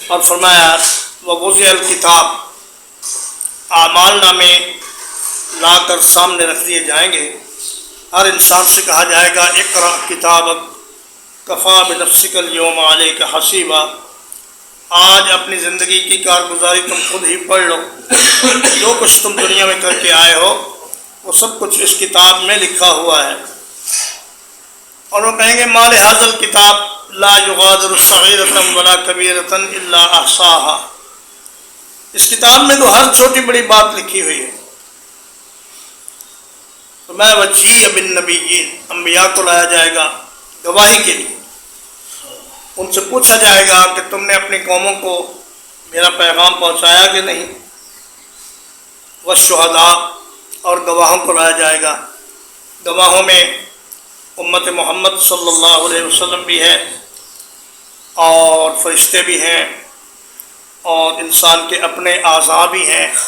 اور فرمایا ووضع الکتاب، اعمال نامے لا کر سامنے رکھ دیے جائیں گے، ہر انسان سے کہا جائے گا اقرأ کتابک کفیٰ بنفسک اليوم علیک حسیبا، آج اپنی زندگی کی کارگزاری تم خود ہی پڑھ لو، جو کچھ تم دنیا میں کر کے آئے ہو وہ سب کچھ اس کتاب میں لکھا ہوا ہے۔ اور وہ کہیں گے ما لہذا الکتاب لا یغادر صغیرۃ ولا کبیرۃ الا احصاها، اس کتاب میں تو ہر چھوٹی بڑی بات لکھی ہوئی ہے۔ تو میں وجیء بالنبیین، انبیاء کو لایا جائے گا گواہی کے لیے، ان سے پوچھا جائے گا کہ تم نے اپنی قوموں کو میرا پیغام پہنچایا کہ نہیں۔ والشہداء، اور گواہوں کو لایا جائے گا، گواہوں میں امت محمد صلی اللہ علیہ وسلم بھی ہے، اور فرشتے بھی ہیں، اور انسان کے اپنے اعضاء بھی ہیں۔